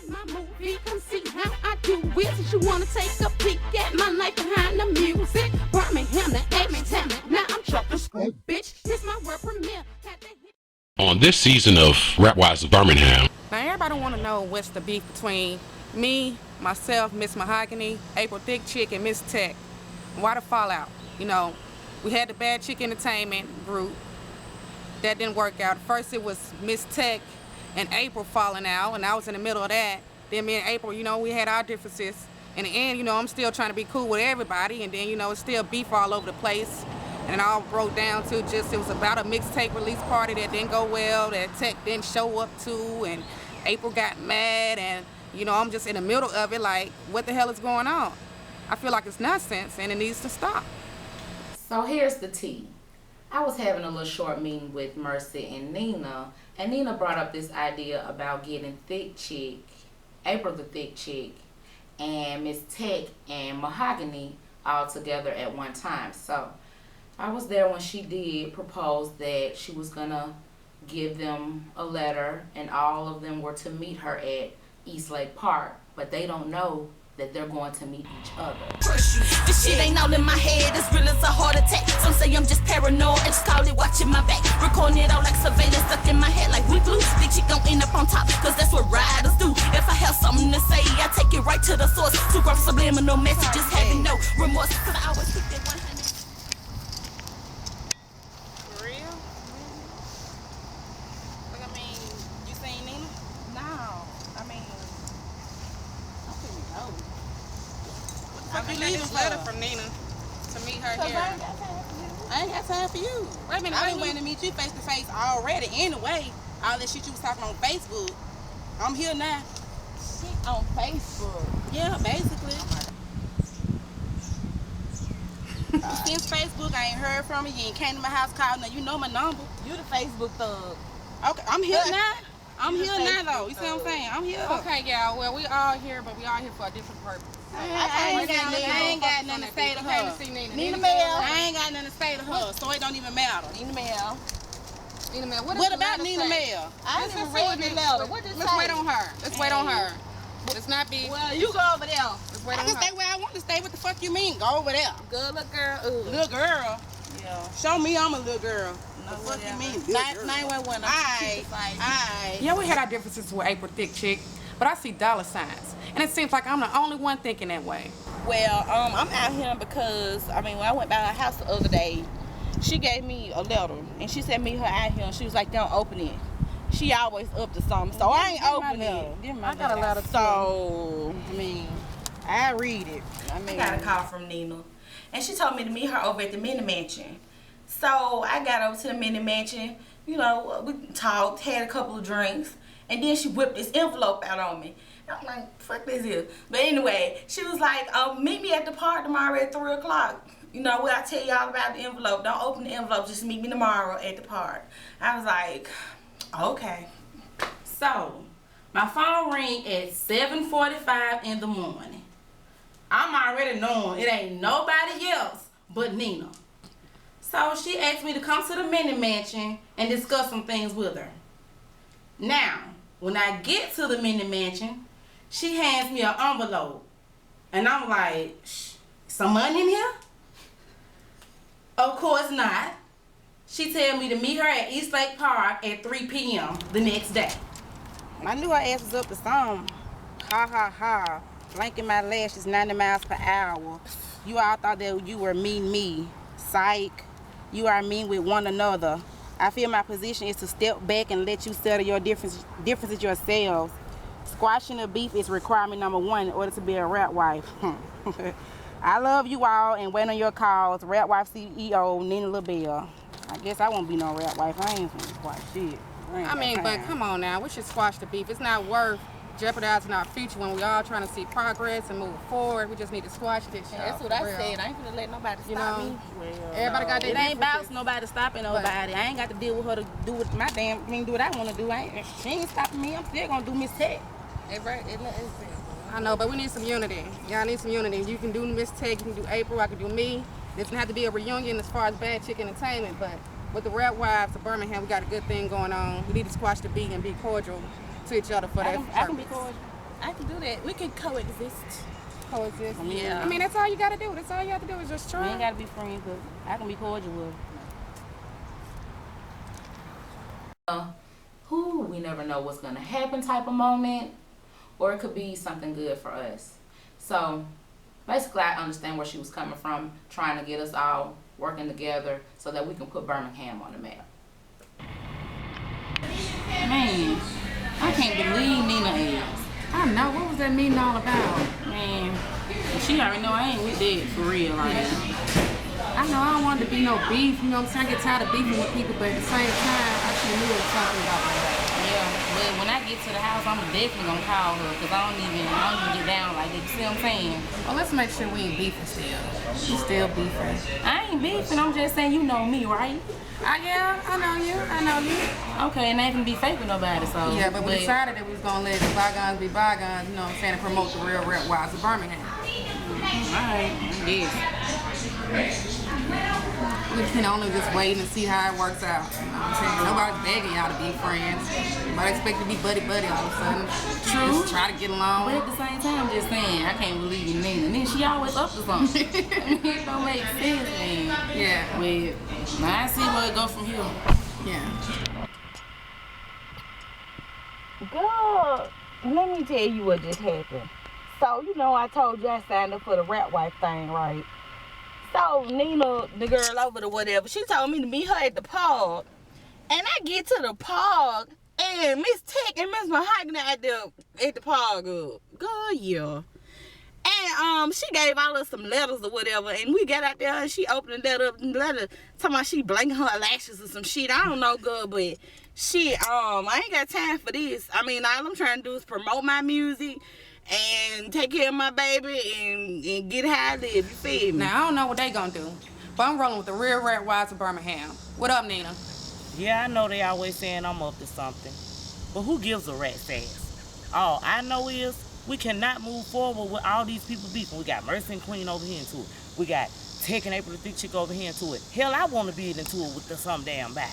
My movie, come see how I do it. Since you wanna take a peek at my life behind the music. Birmingham, the H-Town. Now I'm chopping school, bitch. This my world premiere. On this season of Rap Wise of Birmingham. Now everybody want to know what's the beef between me, myself, Miss Mahogany, April THIC, CHICC, and Miss THIC. Why the fallout? You know, we had the Bad Chick Entertainment group. That didn't work out. First it was Miss THIC and April falling out, and I was in the middle of that. Then me and April, you know, we had our differences. In the end, you know, I'm still trying to be cool with everybody, and then, you know, it's still beef all over the place. And it all broke down to just, it was about a mixtape release party that didn't go well, that THIC didn't show up to, and April got mad, and, you know, I'm just in the middle of it like, what the hell is going on? I feel like it's nonsense, and it needs to stop. So here's the tea. I was having a little short meeting with Mercy and Nina brought up this idea about getting THIC CHICC, April the THIC CHICC, and Miss THIC and Mahogany all together at one time. So I was there when she did propose that she was gonna give them a letter and all of them were to meet her at Eastlake Park, but they don't know that they're going to meet each other. This shit ain't all in my head, as real as a heart attack. Some say I'm just paranoid, I just call it watching my back. Recording it out like surveillance, stuck in my head like we glue. Think she gon' end up on top, cause that's what riders do. If I have something to say, I take it right to the source. Two graph subliminal messages, having no remorse. Cause I always keep that 100. For real? Like, I mean, you seen Nina? No. I mean, I don't think we know. I mean, this letter from Nina to meet her here. I ain't got time for you. Wait a minute, I been waiting to meet you face to face already. Anyway, all that shit you was talking on Facebook, I'm here now. Shit on Facebook. Yeah, basically. Since Facebook, I ain't heard from you. You ain't came to my house calling. Now you know my number. You the Facebook thug. Okay, I'm here now. I'm here now though. You see what I'm saying? I'm here. Okay, y'all. Well, we all here, but we all here for a different purpose. I ain't got nothing to say to her. Came to see Nina. Nina Mel. I ain't got nothing to say to her, so it don't even matter. Nina Mel. Nina Mel. What about Nina Mel? I Let's didn't see read the letter. What did it Let's say? wait on her. Let's wait on her. Let's not be. Well, you go over there. Let's wait I on can her. stay where I want to stay. What the fuck you mean? Go over there. Good little girl. Little girl. Yeah. Show me I'm a little girl. No, The fuck you whatever. mean? 911. Aight. Yeah, we had our differences with April THIC CHICC, but I see dollar signs, and it seems like I'm the only one thinking that way. Well, I'm out here because, I mean, when I went by her house the other day, she gave me a letter, and she said meet her out here, and she was like, don't open it. She always up to something, so I ain't opening it. I got a letter too. So, I mean, I read it. I got a call from Nina, and she told me to meet her over at the mini mansion. So I got over to the mini mansion, you know, we talked, had a couple of drinks, and then she whipped this envelope out on me. I'm like, fuck this here. But anyway, she was like, meet me at the park tomorrow at 3 o'clock. You know, what I tell y'all about the envelope, don't open the envelope, just meet me tomorrow at the park. I was like, okay. So, my phone ring at 7:45 in the morning. I'm already knowing it ain't nobody else but Nina. So she asked me to come to the mini mansion and discuss some things with her. Now, when I get to the mini mansion, she hands me an envelope. And I'm like, some money in here? Of course not. She tell me to meet her at Eastlake Park at 3 p.m. the next day. I knew her ass was up to something. Ha ha ha. Blinking my lashes 90 miles per hour. You all thought that you were me. Psych. You are mean with one another. I feel my position is to step back and let you settle your differences yourselves. Squashing the beef is requirement number 1 in order to be a rap wife. I love you all and wait on your calls. Rap wife CEO Nina LaBelle. I guess I won't be no rap wife. I ain't finna squash shit. I mean, but come on now, we should squash the beef. It's not worth jeopardizing our future when we all trying to see progress and move forward. We just need to squash this shit. That's what I said. I ain't gonna let nobody stop me. Everybody got their It ain't about differences. nobody stopping nobody. I ain't got to deal with her to do with my damn. I mean, do what I want to do. She ain't stopping me. I'm still gonna do Miss THIC. I know, but we need some unity. Y'all need some unity. You can do Miss THIC, you can do April, I can do me. It doesn't have to be a reunion as far as Bad Chick Entertainment, but with the Rap Wives of Birmingham, we got a good thing going on. We need to squash the beef and be cordial to each other for that purpose. I can be cordial. I can do that. We can coexist. Coexist. Yeah. I mean, that's all you gotta do. That's all you have to do is just We try. ain't gotta be friends, but I can be cordial with her. We never know what's gonna happen type of moment, or it could be something good for us. So basically I understand where she was coming from, trying to get us all working together so that we can put Birmingham on the map. Man, I can't believe Nina is. I know. What was that meeting all about? Man, she already know I ain't with that for real. Like, I know I don't want it to be no beef. You know what I'm saying? I get tired of beefing with people, but at the same time, I should knew it was something about that. yeah, but when I get to the house, I'm definitely gonna call her because I don't even get down like that. You see what I'm saying? Well, let's make sure we ain't beefing still. We still beefing. I ain't beefing. I'm just saying you know me, right? Yeah, I know you. I know you. Okay, and I ain't gonna be fake with nobody, so. Yeah, but we decided that we was gonna let bygones be bygones. You know what I'm saying? And promote the real rap wise of Birmingham. Alright, yes. We can only just wait and see how it works out. You know what I'm saying? Nobody's begging y'all to be friends. Nobody expect to be buddy-buddy all of a sudden. True. Just try to get along. But at the same time, I'm just saying, I can't believe in Nina. Then she always up to something. It don't make sense, man. Yeah. But now I see where it go from here. Yeah. Girl, let me tell you what just happened. So, you know, I told you I signed up for the rap wife thing, right? So, Nina, the girl over there, whatever, she told me to meet her at the park. And I get to the park, and Miss THIC and Miss Mahogany out there at the park. Girl, yeah. And she gave all us some letters or whatever, and we got out there, and she opened the letter up, and the letter talking about she blinking her lashes or some shit. I don't know, girl, but shit, I ain't got time for this. I mean, all I'm trying to do is promote my music and take care of my baby and get how I live. You feel me? Now, I don't know what they gonna do, but I'm rolling with the real rap wise of Birmingham. What up, Nina? Yeah, I know they always saying I'm up to something. But who gives a rat's ass? All I know is we cannot move forward with all these people beefing. We got Mercy and Queen over here into it. We got THIC and April the THIC chick over here into it. Hell, I want to be into it with some damn body.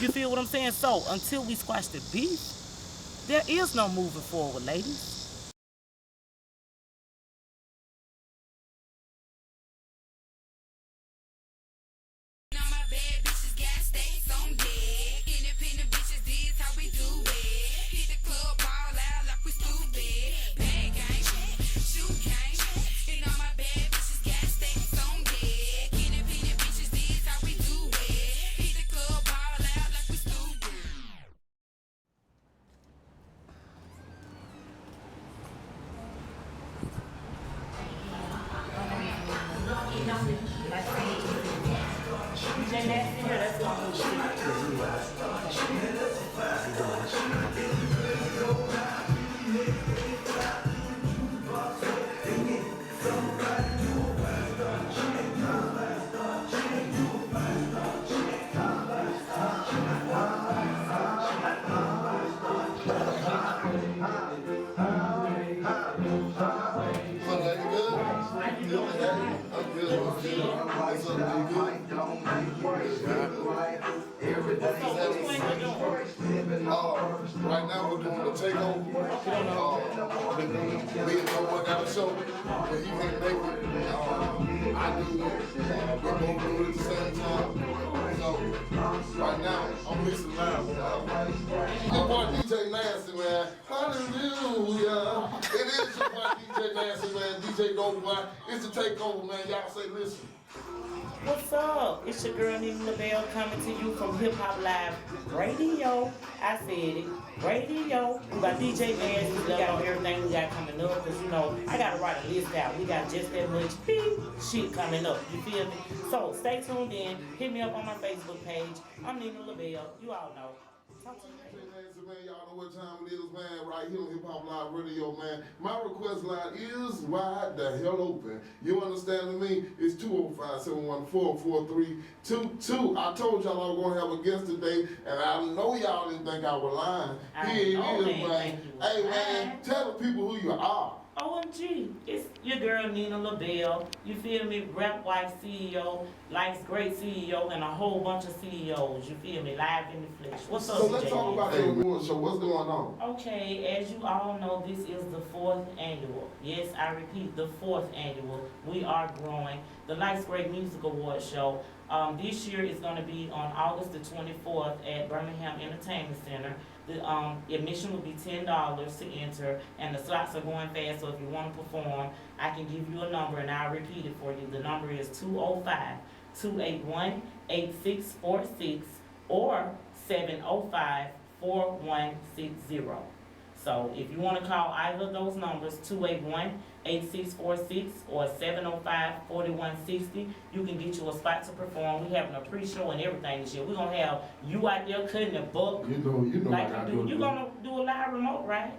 You feel what I'm saying? So, until we squash the beef, there is no moving forward, ladies. Right now we're doing the takeover. Me and my boy got a show, but he can't make it. I do it. We both do it at the same time. So right now I'm mixing loud. Your boy DJ Nasty, man. Hallelujah. It is your boy DJ Nasty, man. DJ Gold, man. It's the takeover, man. Y'all say listen. What's up? It's your girl Nina LaBelle coming to you from Hip Hop Live Radio. I said it. Radio. We got DJ Nasty. We got on everything we got coming up. Because, you know, I got to write a list out. We got just that much beep shit coming up. You feel me? So, stay tuned in. Hit me up on my Facebook page. I'm Nina LaBelle. You all know. Talk to you later. Man, y'all know what time it is, man. Right here on Hip Hop Live Radio, man. My request line is wide the hell open. You understand me? It's 205-714-4322. I told y'all I was gonna have a guest today, and I know y'all didn't think I was lying. Here it is, man. Hey, man, tell the people who you are. OMG, it's your girl Nina LaBelle, you feel me, Rap Wife CEO, Life's Great CEO, and a whole bunch of CEOs, you feel me, live in the flesh. What's up, So let's CJ? talk about the award show. What's going on? Okay, as you all know, this is the 4th annual. Yes, I repeat, the 4th annual. We are growing. The Life's Great Music Award Show. This year is going to be on August the 24th at Birmingham Entertainment Center. The admission will be $10 to enter, and the slots are going fast, so if you want to perform, I can give you a number, and I'll repeat it for you. The number is 205-281-8646 or 705-4160. So if you want to call either of those numbers, 281-8646 or 705-4160, you can get you a spot to perform. We having a pre-show and everything this year. We're going to have you out there cutting the book. You know like I you do. You're going to do a live remote, right?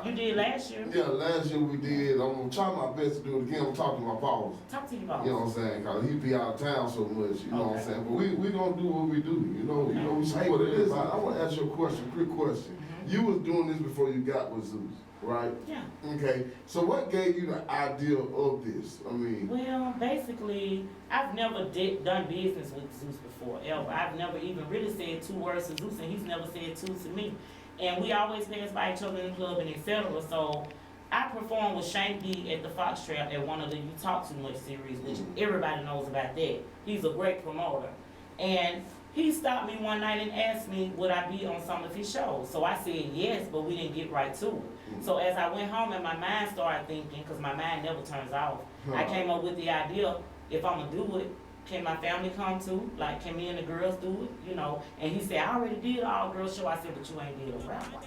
You did last year. Yeah, last year we did. I'm going to try my best to do it again. I'm talking to my boss. Talk to your boss. You know what I'm saying? Because he be out of town so much, you know what I'm saying? But we going to do what we do, you know we support it. Listen, I want to ask you a question, quick question. You was doing this before you got with Zeus, right? Yeah. Okay, so what gave you the idea of this? I mean... Well, basically, I've never done business with Zeus before, ever. I've never even really said 2 words to Zeus, and he's never said 2 to me. And we always pass by each other in the club and etc. So I performed with Shank D at the Fox Trap at one of the You Talk Too Much series, which everybody knows about that. He's a great promoter. And he stopped me one night and asked me would I be on some of his shows. So I said yes, but we didn't get right to it. So as I went home and my mind started thinking, because my mind never turns off, I came up with the idea, if I'm going to do it, can my family come too? Like, can me and the girls do it? You know? And he said, I already did an all-girls show. I said, but you ain't did a rap show.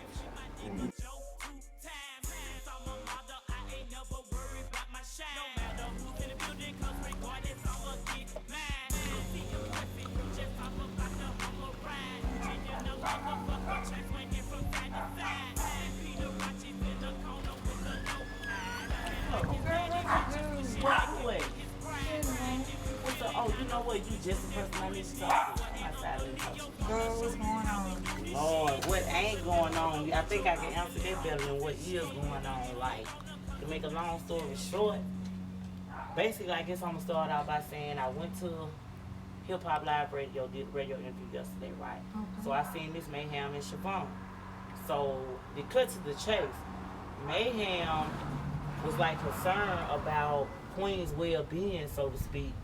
Oh, you know what? You just the person I need to talk to. Outside of the house. Girl, what's going on? Lord, what ain't going on? I think I can answer that better than what is going on. Like, to make a long story short, basically, I guess I'm gonna start out by saying I went to Hip Hop Live Radio, did a radio interview yesterday, right? Okay. So I seen Miss Mayhem and Siobhan. So the cut to the chase, Mayhem was like concerned about Queen's well-being, so to speak,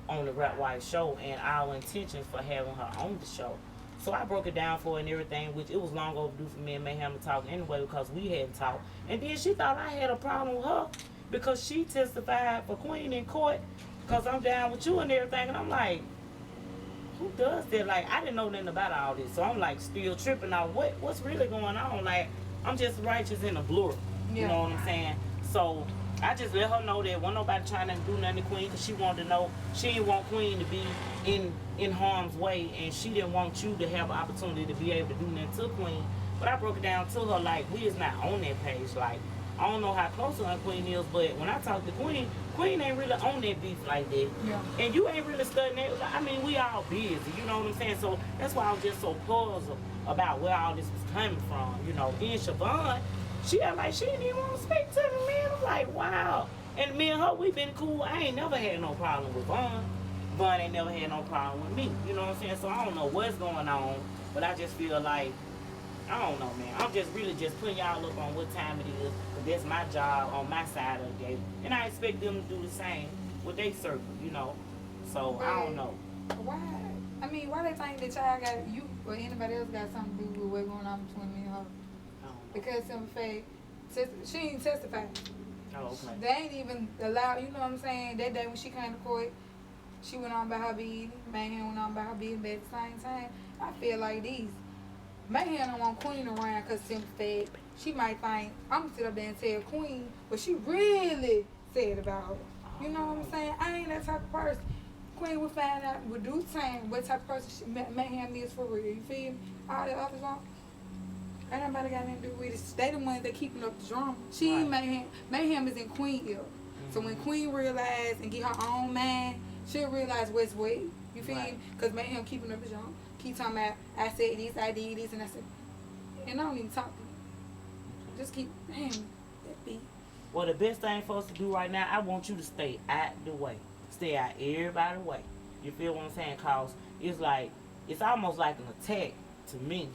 on the Rap Wife show and our intentions for having her on the show. So I broke it down for her and everything, which it was long overdue for me and Mayhem to talk anyway because we hadn't talked. And then she thought I had a problem with her because she testified for Queen in court because I'm down with you and everything. And I'm like, who does that? Like, I didn't know nothing about all this. So I'm like still tripping out what's really going on. Like, I'm just righteous in a blur. You know what I'm saying? So I just let her know that wasn't nobody trying to do nothing to Queen because she wanted to know she didn't want Queen to be in harm's way and she didn't want you to have an opportunity to be able to do nothing to Queen. But I broke it down to her like we is not on that page. Like I don't know how close her and Queen is, but when I talk to Queen, Queen ain't really on that beef like that. Yeah. And you ain't really studying that. I mean, we all busy, you know what I'm saying? So that's why I was just so puzzled about where all this was coming from, you know. Then Siobhan, she act like she didn't even want to speak to me, man. I'm like, wow. And me and her, we been cool. I ain't never had no problem with Vaughn. Vaughn ain't never had no problem with me. You know what I'm saying? So I don't know what's going on, but I just feel like, I don't know, man. I'm just really just putting y'all up on what time it is, because that's my job on my side of the gate. And I expect them to do the same with their circle, you know. So I don't know. Why? I mean, why they think that y'all got, you or anybody else got something to do with what's going on between me and her? Because some fact, she ain't testified. Oh, okay. They ain't even allowed, you know what I'm saying? That day when she came to court, she went on by her business, Mayhem went on by her business, but at the same time, I feel like these. Mayhem don't want Queen around because some fact, she might think, I'm going to sit up there and tell Queen what she really said about her. You know what I'm saying? I ain't that type of person. Queen will find out with due time what type of person Mayhem is for real. You feel me? All the others on. Ain't nobody got nothing to do with it. They the ones that keeping up the drama. She ain't Mayhem. Mayhem is in Queen ear. So when Queen realize and get her own mind, she'll realize what's what. You feel me? Because Mayhem keeping up the drama. Keep talking about, I said this, I did this, and I said, and I don't even talk to you. Just keep, damn, that beat. Well, the best thing for us to do right now, I want you to stay out the way. Stay out everybody's way. You feel what I'm saying? Cause it's like, it's almost like an attack to me,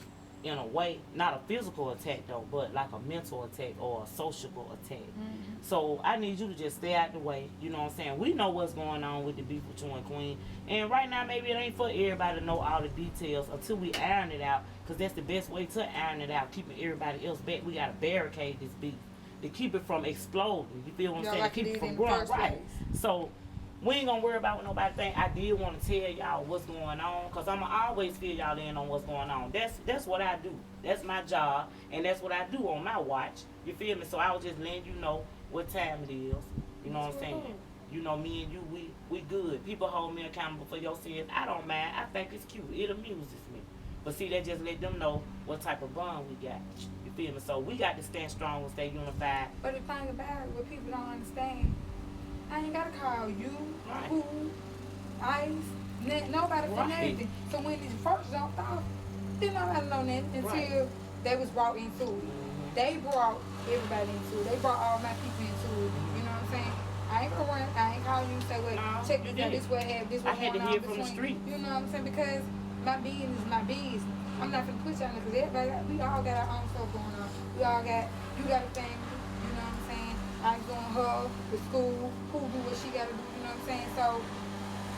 in a way. Not a physical attack though, but like a mental attack or a social attack. So I need you to just stay out the way. You know what I'm saying? We know what's going on with the beef with you and Queen. And right now, maybe it ain't for everybody to know all the details until we iron it out. Cause that's the best way to iron it out, keeping everybody else back. We gotta barricade this beef to keep it from exploding. You feel what I'm saying? Like to keep it it from in growing. first Right. place. So we ain't gonna worry about what nobody think. I did want to tell y'all what's going on, cause I'ma always fill y'all in on what's going on. That's what I do. That's my job, and that's what I do on my watch. You feel me? So I was just letting you know what time it is. You know what I'm saying? You know, me and you, we good. People hold me accountable for your sins. I don't mind. I think it's cute. It amuses me. But see, that just let them know what type of bond we got. You feel me? So we got to stand strong and stay unified. But the thing about it, what people don't understand, I ain't gotta call you, Right. who, Ice, nobody for Right. nothing. So when it first jumped off, didn't nobody know nothing until Right. they was brought into it. They brought everybody into it. They brought all my people into it. You know what I'm saying? I ain't gonna run. I ain't calling you and say, well, No, check you this out. didn't. This what happened. This I what had to going hear on from the between. street. You know what I'm saying? Because my business is my business. I'm not gonna put y'all in because everybody, we all got our own stuff going on. We all got, you got a family. You know what I'm saying? I ain't doing her with school. Who do what she gotta do? You know what I'm saying? So,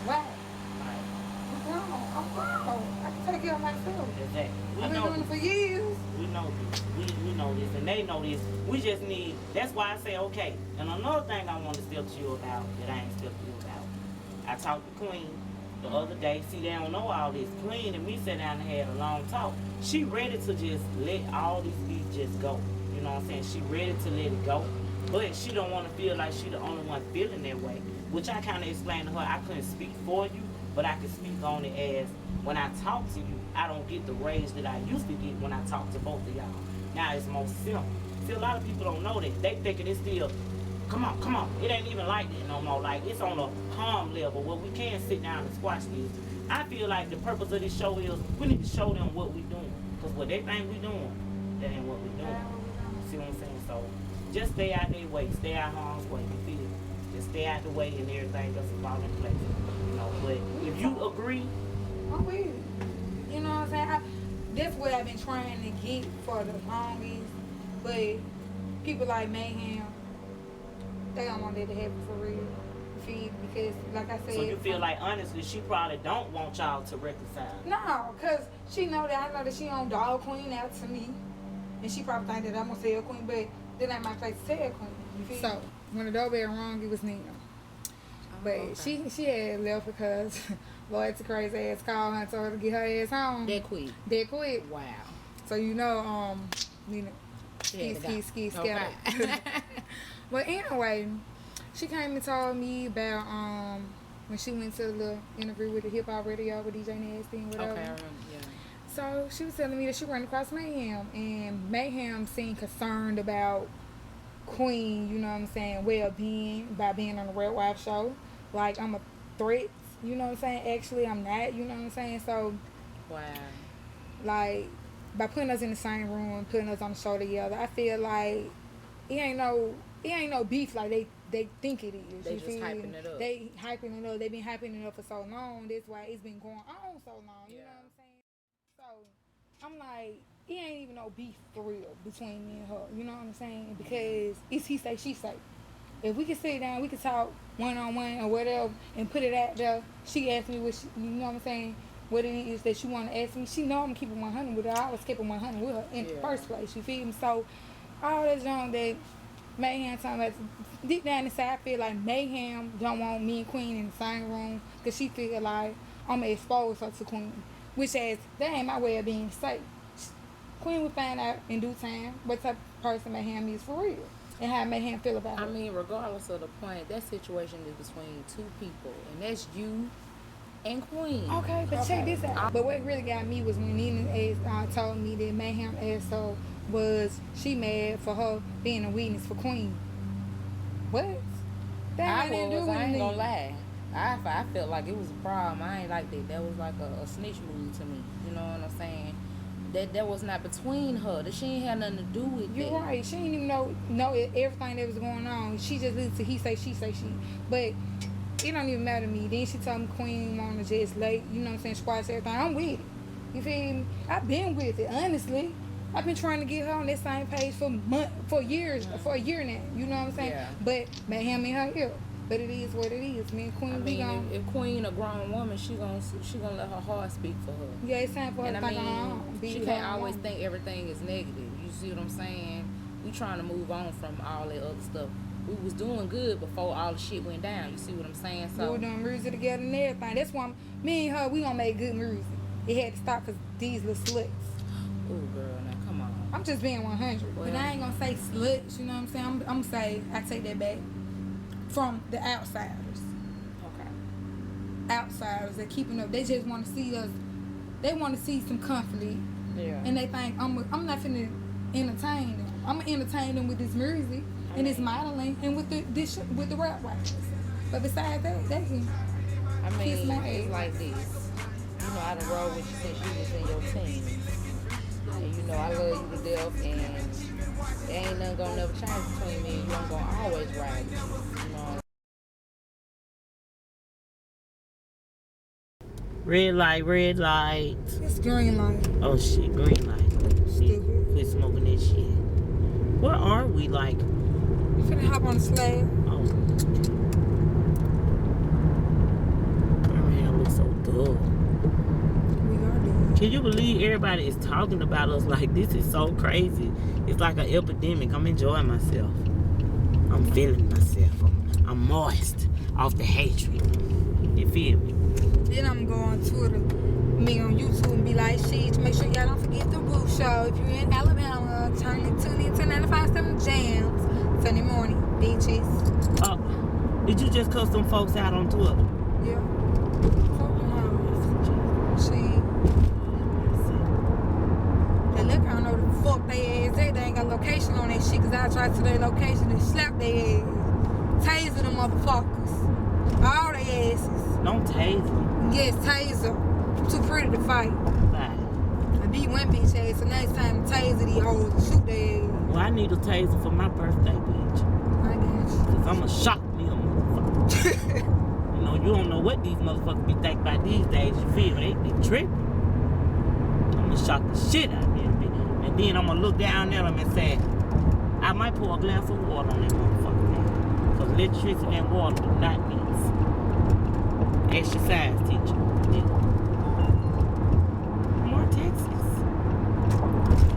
why? I'm grown. I'm grown. I can take care of myself. Exactly. We I've been know doing it this. for years. We know this. We know this, and they know this. We just need. That's why I say okay. And another thing I want to speak to you about that I ain't speak to you about. I talked to Queen the other day. See, they don't know all this. Queen and me sat down and had a long talk. She ready to just let all this beef just go. You know what I'm saying? She ready to let it go, but she don't want to feel like she the only one feeling that way. Which I kind of explained to her. I couldn't speak for you, but I can speak on it as when I talk to you, I don't get the rage that I used to get when I talk to both of y'all. Now it's more simple. See, a lot of people don't know that. They thinking it's still, come on. It ain't even like that no more. Like, it's on a calm level where we can sit down and squash this. I feel like the purpose of this show is we need to show them what we doing. Because what they think we doing, that ain't what we doing. See what I'm saying? So, just stay out their way. Stay out harm's way. You feel me? Just stay out the way and everything else will fall in place. You know, but if you agree, I'm with it. You know what I'm saying? That's what I've been trying to get for the longest. But people like Mayhem, they don't want that to happen for real. See, because like I said, so you feel like honestly she probably don't want y'all to reconcile. no, cause she know that I know that she on dog Queen out to me, and she probably think that I'm gonna tell Queen, but that ain't my place to tell Queen. You feel? So when the doorbell rung, it was Nina. But she had left because Lloyd to crazy ass called her and told her to get her ass home. That quick. That quick. Wow. So you know, Nina, ski, scatter. But anyway, she came and told me about when she went to the little interview with the hip hop radio with DJ Nasty and whatever. Okay, I remember, yeah. So she was telling me that she ran across Mayhem, and Mayhem seemed concerned about Queen, you know what I'm saying, well-being by being on the Red Wife show. Like, I'm a threat, you know what I'm saying? Actually, I'm not, you know what I'm saying? So, wow. Like, by putting us in the same room, putting us on the show together, I feel like it ain't no beef like they think it is. They you just feel hyping me? it up. They hyping it up. They've been hyping it up for so long. That's why it's been going on so long. You know what I'm saying? So I'm like, it ain't even no beef for real between me and her. You know what I'm saying? Because it's he say, she say. If we could sit down, we could talk one-on-one or whatever and put it out there. She asked me what she, you know what I'm saying, what it is that she want to ask me. She know I'm keeping 100 with her. I was keeping 100 with her in the first place. You feel me? So all that junk that Mayhem talking about, deep down inside, I feel like Mayhem don't want me and Queen in the same room because she feel like I'm going to expose her to Queen, which as that ain't my way of being safe. Queen would find out in due time what type of person Mayhem is for real and how Mayhem feel about her. I mean, regardless of the point, that situation is between two people, and that's you and Queen. Okay, but check this out. But what really got me was when Nina told me that Mayhem asked her was she mad for her being a witness for Queen. What? That I didn't do was, with I ain't me. gonna lie. I felt like it was a problem. I ain't like that. That was like a snitch move to me. You know what I'm saying? that was not between her. That she ain't had nothing to do with You're that. right. She didn't even know everything that was going on. She just listened to he say, she say, she. But it don't even matter to me. Then she told me Queen wanna just late, you know what I'm saying, squash everything. I'm with it. You feel me? I've been with it, honestly. I've been trying to get her on that same page for years, for a year now. You know what I'm saying? Yeah. But him and her here. But it is what it is. Me and Queen, I we mean, gon' if Queen a grown woman, she gonna let her heart speak for her. yeah, it's time for her And to I think on her own. mean, Be she her can't own always woman. think everything is negative. You see what I'm saying? We trying to move on from all that other stuff. We was doing good before all the shit went down. You see what I'm saying? We So were doing music together and everything. That's why me and her, we gonna make good music. It had to stop because these little sluts. oh girl, now come on. I'm just being 100. But Well. I ain't gonna say sluts, you know what I'm saying? I'm gonna say, I take that back. From the outsiders. Okay. Outsiders that keeping up. They just want to see us. They want to see some conflict. Yeah. And they think, I'm not finna entertain them. I'm gonna entertain them with this music and this modeling and with the rap writers. But besides that, they can I kiss mean, my it's ass. like this. You know, I done rolled with you since you was in your teens. And you know, I love you to death, and there ain't nothing gonna never change between me and you. I'm gonna always ride with you. You know. Red light, red light. It's green light. Oh shit, green light. Stupid. Quit smoking that shit. Where are we? Like, You finna hop on the slab. oh. Birmingham looks so dull. We are doing. Can you believe everybody is talking about us like this is so crazy? It's like an epidemic. I'm enjoying myself. I'm feeling myself. I'm moist off the hatred. You feel me? Then I'm going on Twitter, me on YouTube, and be like, shit, make sure y'all don't forget the Roof Show. If you're in Alabama, tune in to 95.7 Jams Sunday morning, bitches. Did you just cuss them folks out on Twitter? Yeah. Fuck them hoes. Shit. They look, I don't know the fuck they ass at. They ain't got location on that shit, cause I tried to their location and slap their ass. Taser them motherfuckers. All their asses. Don't tase them. Yes, taser. I'm too pretty to fight. Bye. I beat one bitch ass, so next time taser these hoes and shoot their ass. Well, I need a taser for my birthday, bitch. I got you. Cause I'ma shock me a motherfucker. You know, you don't know what these motherfuckers be thinking about these days. You feel me? They be tripping. I'ma shock the shit out of them, bitch. And then I'ma look down at them and say, I might pour a glass of water on that motherfucker, man. Cause electricity and water do not mix. Exercise teacher. Yeah. More Texas.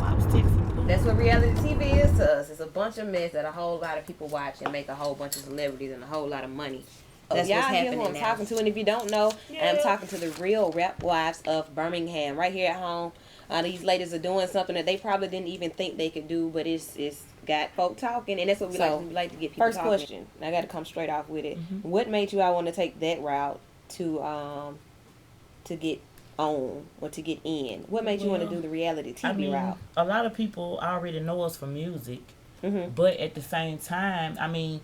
I was Texas. That's what reality TV is to us. It's a bunch of mess that a whole lot of people watch and make a whole bunch of celebrities and a whole lot of money. That's y'all what's hear happening who I'm now. talking to, and if you don't know, I'm talking to the real rap wives of Birmingham, right here at home. These ladies are doing something that they probably didn't even think they could do, but it's got folk talking, and that's what we like to get people first talking. question, I got to come straight off with it. What made you all want to take that route to get on or to get in? What made you want to do the reality TV route? A lot of people already know us for music, but at the same time, I mean,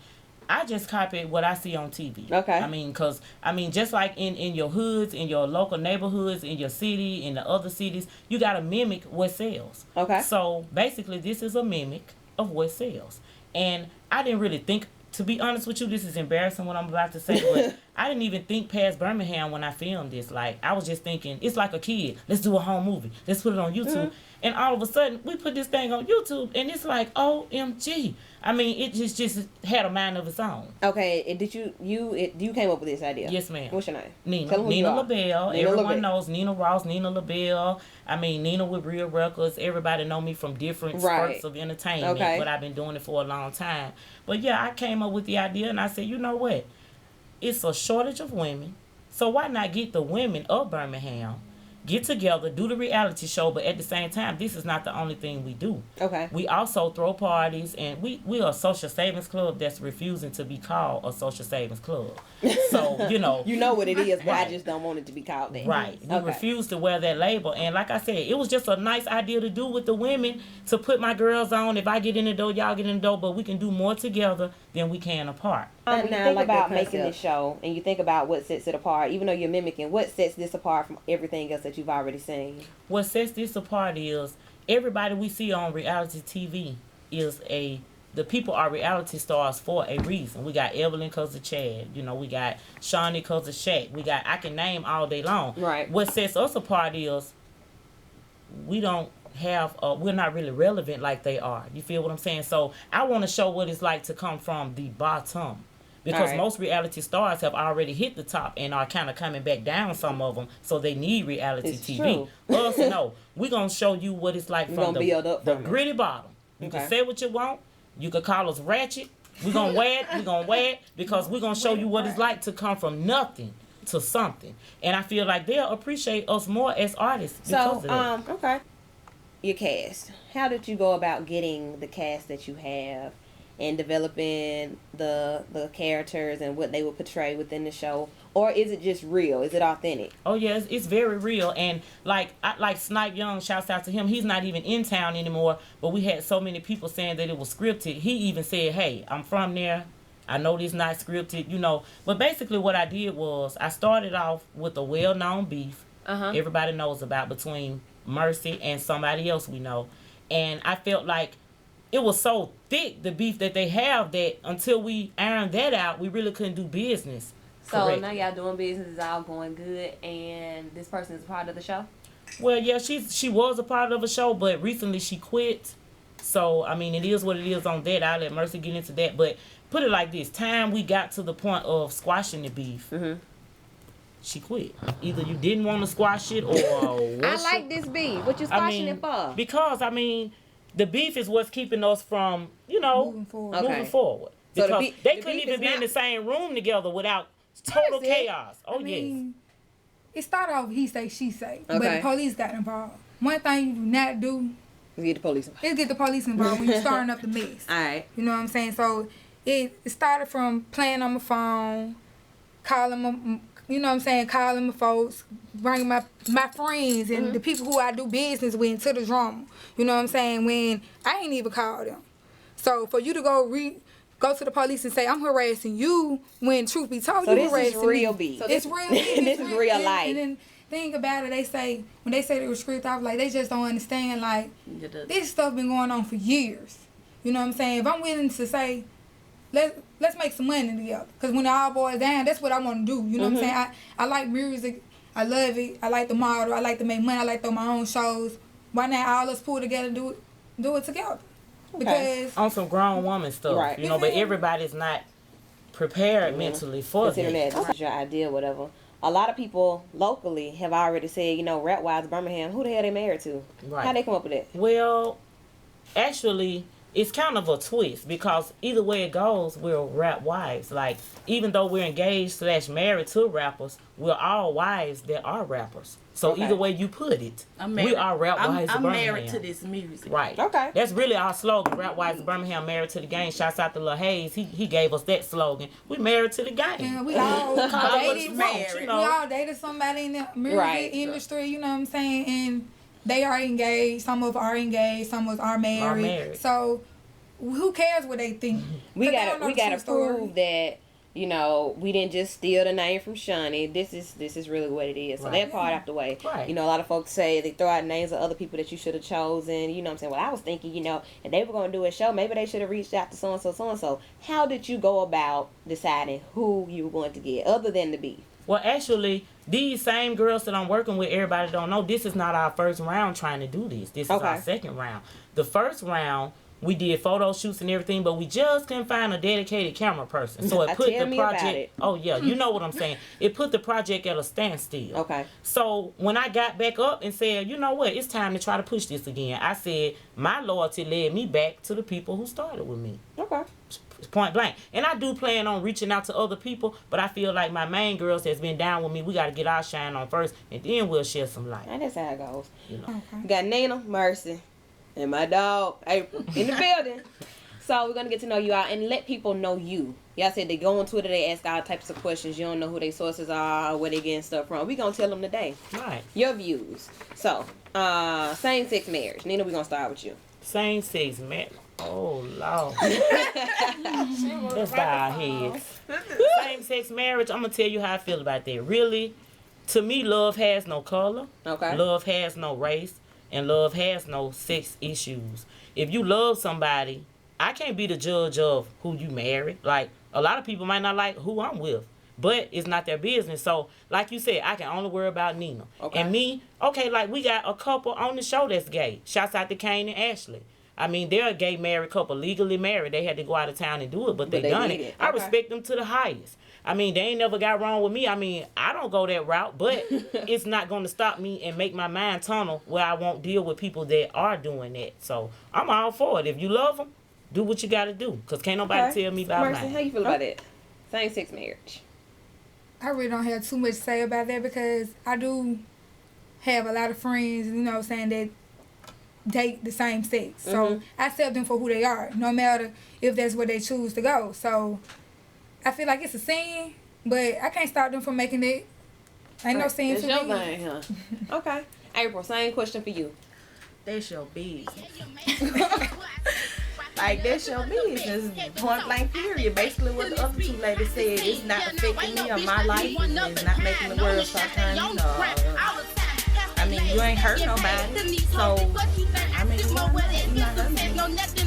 I just copy what I see on TV. Okay. I mean, because, just like in your hoods, in your local neighborhoods, in your city, in the other cities, you got to mimic what sells. Okay. So, basically, this is a mimic of what sells. And I didn't really think, to be honest with you, this is embarrassing what I'm about to say, but I didn't even think past Birmingham when I filmed this. Like, I was just thinking, it's like a kid. Let's do a home movie. Let's put it on YouTube. And all of a sudden, we put this thing on YouTube, and it's like, OMG. I mean, it just had a mind of its own. Okay, and did you came up with this idea? Yes, ma'am. What's your name? Nina. Tell 'em who you Nina are. LaBelle. Nina Everyone LaBelle. knows Nina Ross, Nina LaBelle. I mean, Nina with Real Records. Everybody know me from different Right. spurts of entertainment, Okay. but I've been doing it for a long time. But yeah, I came up with the idea, and I said, you know what? It's a shortage of women, so why not get the women of Birmingham, get together, do the reality show, but at the same time, this is not the only thing we do. Okay. We also throw parties, and we are a social savings club that's refusing to be called a social savings club. So, You know what it is, but I Right. just don't want it to be called that. Right. We Okay. refuse to wear that label. And like I said, it was just a nice idea to do with the women, to put my girls on. If I get in the door, y'all get in the door, but we can do more together than we can apart. When you Now, I think like that about making concept. this show and you think about what sets it apart, even though you're mimicking, what sets this apart from everything else that you've already seen? What sets this apart is everybody we see on reality TV is the people are reality stars for a reason. We got Evelyn because of Chad. You know, we got Shawnee because of Shaq. We got, I can name all day long. Right. What sets us apart is we don't have, we're not really relevant like they are. You feel what I'm saying? So I want to show what it's like to come from the bottom. Because most reality stars have already hit the top and are kind of coming back down, some of them, so they need reality It's TV. true. Us, no. We're going to show you what it's like from the gritty bottom. You can say what you want. You can call us ratchet. We're going to wear it. We're going to wear it because we're going to show you what it's like to come from nothing to something. And I feel like they'll appreciate us more as artists because of that. Okay. Your cast. How did you go about getting the cast that you have and developing the characters and what they will portray within the show? Or is it just real? Is it authentic? Oh yeah, it's very real. And like Snipe Young, shouts out to him. He's not even in town anymore, but we had so many people saying that it was scripted. He even said, hey, I'm from there. I know this not scripted, you know. But basically what I did was I started off with a well-known beef everybody knows about between Mercy and somebody else we know. And I felt like it was so thick, the beef that they have, that until we ironed that out, we really couldn't do business. So correctly. now y'all doing business, is all going good, and this person is a part of the show? Well, yeah, she was a part of a show, but recently she quit. So, I mean, it is what it is on that. I'll let Mercy get into that. But put it like this. Time we got to the point of squashing the beef, she quit. Either you didn't want to squash it or... I like this beef. What you squashing it for? Because, I mean, the beef is what's keeping us from, you know, moving forward. So Because they couldn't even be in the same room together without total chaos. Oh, I mean, it started off he say, she say. But Okay. the police got involved. One thing you do not do get the police involved. is get the police involved when you're starting up the mess. All right. You know what I'm saying? So it started from playing on my phone, calling my, you know what I'm saying, calling my folks, bringing my friends and the people who I do business with into the drama. You know what I'm saying? When I ain't even called them. So for you to go to the police and say, I'm harassing you, when truth be told, So you this is harassing real me. beef. So It's real beef. this is real life. And then think about it, when they say they were scripted, I was like, they just don't understand, like, this stuff been going on for years. You know what I'm saying? If I'm willing to say, let's make some money together. Because when it all boils down, that's what I want to do. You know what I'm saying? I like music. I love it. I like the model. I like to make money. I like to throw my own shows. Why not all us pull together and do it together? Because on some grown woman stuff, Right. you know, but everybody's not prepared mentally for Considering that. that this is your idea, whatever. A lot of people locally have already said, you know, rap wise Birmingham, who the hell they married to? Right. How they come up with that? Well, actually, it's kind of a twist because either way it goes, we're rap wives. Like, even though we're engaged / married to rappers, we're all wives that are rappers. So either way you put it, we are rap wives of I'm Birmingham. married to this music. Right. Okay. That's really our slogan, rap wives of Birmingham, married to the game. Shouts out to Lil Hayes. He gave us that slogan. We married to the game. and we all dated, you we know. all dated somebody in the music industry, you know what I'm saying? And they are engaged. Some of us are engaged. Some of us are married. So who cares what they think? We gotta true story. prove that, you know, we didn't just steal the name from Shawnee. This is really what it is. So that part out the way. Right. You know, a lot of folks say they throw out names of other people that you should have chosen. You know what I'm saying? Well, I was thinking, you know, if they were going to do a show, maybe they should have reached out to so-and-so, so-and-so. How did you go about deciding who you were going to get, other than the beef? Well, actually, these same girls that I'm working with, everybody don't know, this is not our first round trying to do this. This is our second round. The first round, we did photo shoots and everything, but we just couldn't find a dedicated camera person. So it put the project. Oh yeah, you know what I'm saying. It put the project at a standstill. Okay. So when I got back up and said, you know what, it's time to try to push this again, I said my loyalty led me back to the people who started with me. Okay. Point blank. And I do plan on reaching out to other people, but I feel like my main girls that's been down with me, we got to get our shine on first, and then we'll share some light. And that's how it goes. You know. We got Nina, Mercy, and my dog April in the building. So we're gonna get to know you all and let people know you. Y'all said they go on Twitter, they ask all types of questions. You don't know who their sources are or where they getting stuff from. We gonna tell them today. Right. Your views. So, same-sex marriage. Nina, we gonna start with you. Same-sex marriage. Oh Lord. Let's bow our heads. Same-sex marriage. I'm gonna tell you how I feel about that. Really, To me, love has no color. Okay. Love has no race. And love has no sex issues. If you love somebody, I can't be the judge of who you marry. Like, a lot of people might not like who I'm with, but it's not their business. So, like you said, I can only worry about Nina. Okay. And me, okay, like, we got a couple on the show that's gay. Shouts out to Kane and Ashley. I mean, they're a gay married couple, legally married. They had to go out of town and do it, but they done it. I respect them to the highest. I mean, they ain't never got wrong with me. I mean, I don't go that route, but it's not going to stop me and make my mind tunnel where I won't deal with people that are doing that. So I'm all for it. If you love them, do what you got to do, because can't nobody tell me about Mercy, mine. how you feel about that? Same-sex marriage. I really don't have too much to say about that because I do have a lot of friends, you know what I'm saying, that date the same sex. So I accept them for who they are, no matter if that's where they choose to go. So I feel like it's a sin, but I can't stop them from making it. Ain't no sin That's for your me. thing, huh? Okay. April, same question for you. That's your business. Like, that's your business. Point blank period. Basically what the other two ladies said, it's not affecting me or my life. It's not making the world start turning. I mean, you ain't hurt nobody. So, I mean, you're not hurting me.